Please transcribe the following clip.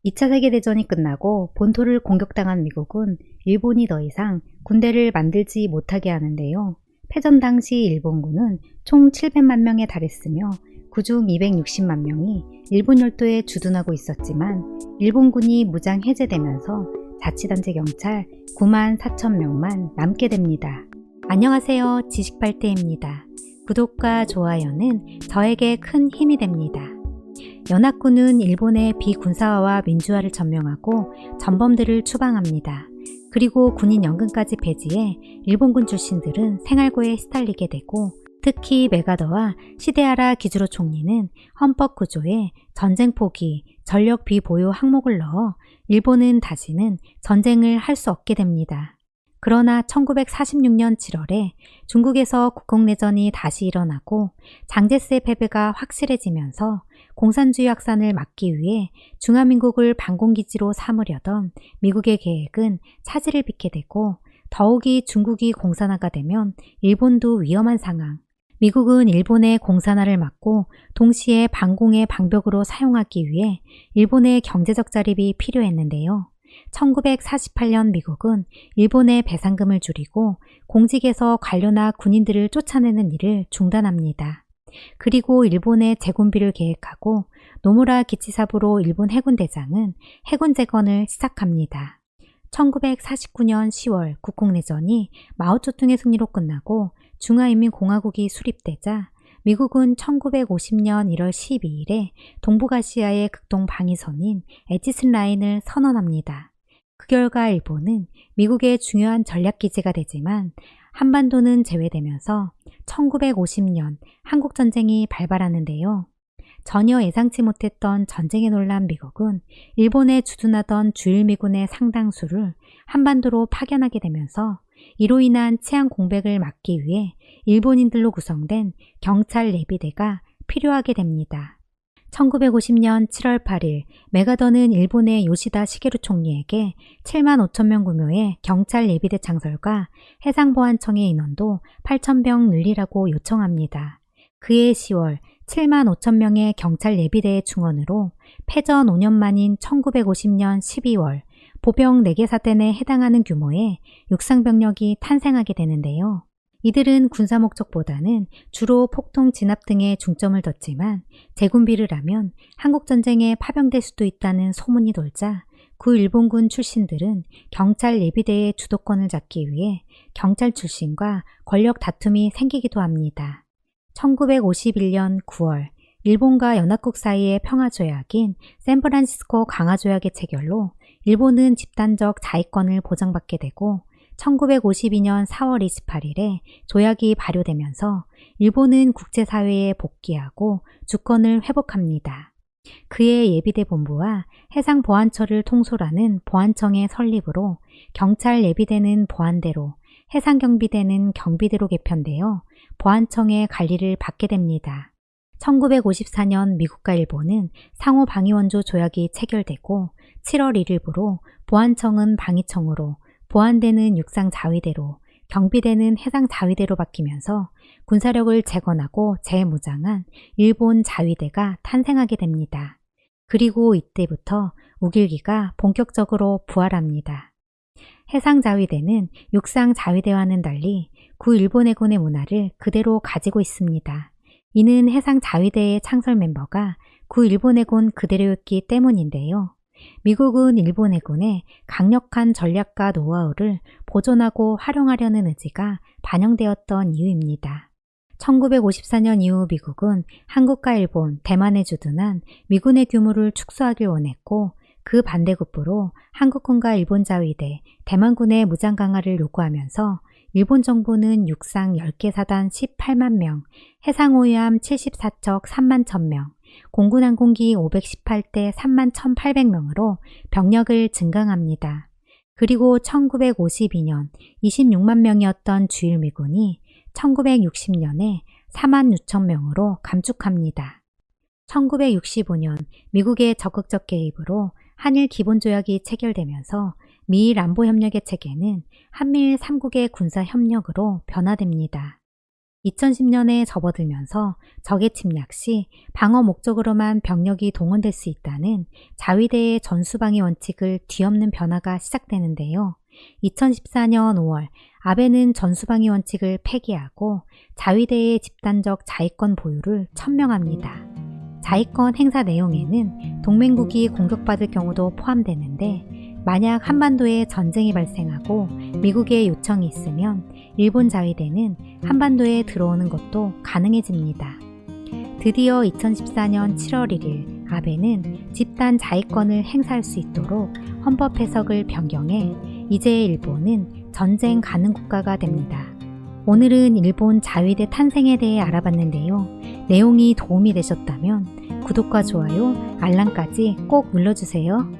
2차 세계대전이 끝나고 본토를 공격당한 미국은 일본이 더 이상 군대를 만들지 못하게 하는데요. 패전 당시 일본군은 총 700만 명에 달했으며 그중 260만 명이 일본 열도에 주둔하고 있었지만 일본군이 무장 해제되면서 자치단체 경찰 9만 4천 명만 남게 됩니다. 안녕하세요. 지식발대입니다. 구독과 좋아요는 저에게 큰 힘이 됩니다. 연합군은 일본의 비군사화와 민주화를 점령하고 전범들을 추방합니다. 그리고 군인 연금까지 폐지해 일본군 출신들은 생활고에 시달리게 되고 특히 메가더와 시데하라 기주로 총리는 헌법 구조에 전쟁 포기, 전력 비보유 항목을 넣어 일본은 다시는 전쟁을 할 수 없게 됩니다. 그러나 1946년 7월에 중국에서 국공내전이 다시 일어나고 장제스의 패배가 확실해지면서 공산주의 확산을 막기 위해 중화민국을 반공기지로 삼으려던 미국의 계획은 차질을 빚게 되고 더욱이 중국이 공산화가 되면 일본도 위험한 상황. 미국은 일본의 공산화를 막고 동시에 반공의 방벽으로 사용하기 위해 일본의 경제적 자립이 필요했는데요. 1948년 미국은 일본의 배상금을 줄이고 공직에서 관료나 군인들을 쫓아내는 일을 중단합니다. 그리고 일본의 재군비를 계획하고 노무라 기치사부로 일본 해군 대장은 해군 재건을 시작합니다. 1949년 10월 국공내전이 마오쩌둥의 승리로 끝나고 중화인민공화국이 수립되자 미국은 1950년 1월 12일에 동북아시아의 극동 방위선인 에지슨 라인을 선언합니다. 그 결과 일본은 미국의 중요한 전략기지가 되지만 한반도는 제외되면서 1950년 한국전쟁이 발발하는데요. 전혀 예상치 못했던 전쟁에 놀란 미국은 일본에 주둔하던 주일미군의 상당수를 한반도로 파견하게 되면서 이로 인한 치안 공백을 막기 위해 일본인들로 구성된 경찰 예비대가 필요하게 됩니다. 1950년 7월 8일 메가더는 일본의 요시다 시게루 총리에게 7만 5천 명 규모의 경찰 예비대 창설과 해상보안청의 인원도 8천 명 늘리라고 요청합니다. 그해 10월 7만 5천 명의 경찰 예비대의 충원으로 패전 5년 만인 1950년 12월 보병 4개 사대 내에 해당하는 규모의 육상병력이 탄생하게 되는데요. 이들은 군사 목적보다는 주로 폭동 진압 등에 중점을 뒀지만 재군비를 하면 한국전쟁에 파병될 수도 있다는 소문이 돌자 구 일본군 출신들은 경찰 예비대의 주도권을 잡기 위해 경찰 출신과 권력 다툼이 생기기도 합니다. 1951년 9월 일본과 연합국 사이의 평화조약인 샌프란시스코 강화조약의 체결로 일본은 집단적 자위권을 보장받게 되고 1952년 4월 28일에 조약이 발효되면서 일본은 국제사회에 복귀하고 주권을 회복합니다. 그의 예비대 본부와 해상보안처를 통솔하는 보안청의 설립으로 경찰 예비대는 보안대로, 해상경비대는 경비대로 개편되어 보안청의 관리를 받게 됩니다. 1954년 미국과 일본은 상호방위원조 조약이 체결되고 7월 1일부로 보안청은 방위청으로, 보안대는 육상자위대로, 경비대는 해상자위대로 바뀌면서 군사력을 재건하고 재무장한 일본 자위대가 탄생하게 됩니다. 그리고 이때부터 우길기가 본격적으로 부활합니다. 해상자위대는 육상자위대와는 달리 구 일본 해군의 문화를 그대로 가지고 있습니다. 이는 해상자위대의 창설 멤버가 구 일본 해군 그대로였기 때문인데요. 미국은 일본 해군의 강력한 전략과 노하우를 보존하고 활용하려는 의지가 반영되었던 이유입니다. 1954년 이후 미국은 한국과 일본, 대만에 주둔한 미군의 규모를 축소하길 원했고 그 반대급부로 한국군과 일본 자위대, 대만군의 무장 강화를 요구하면서 일본 정부는 육상 10개 사단 18만 명, 해상호위함 74척 3만 1000명, 공군 항공기 518대 3만 1800명으로 병력을 증강합니다. 그리고 1952년 26만 명이었던 주일미군이 1960년에 4만 6천 명으로 감축합니다. 1965년 미국의 적극적 개입으로 한일 기본조약이 체결되면서 미일 안보협력의 체계는 한미일 3국의 군사협력으로 변화됩니다. 2010년에 접어들면서 적의 침략 시 방어 목적으로만 병력이 동원될 수 있다는 자위대의 전수방위 원칙을 뒤엎는 변화가 시작되는데요. 2014년 5월 아베는 전수방위 원칙을 폐기하고 자위대의 집단적 자위권 보유를 천명합니다. 자위권 행사 내용에는 동맹국이 공격받을 경우도 포함되는데 만약 한반도에 전쟁이 발생하고 미국의 요청이 있으면 일본 자위대는 한반도에 들어오는 것도 가능해집니다. 드디어 2014년 7월 1일 아베는 집단 자위권을 행사할 수 있도록 헌법 해석을 변경해 이제 일본은 전쟁 가능 국가가 됩니다. 오늘은 일본 자위대 탄생에 대해 알아봤는데요. 내용이 도움이 되셨다면 구독과 좋아요, 알람까지 꼭 눌러주세요.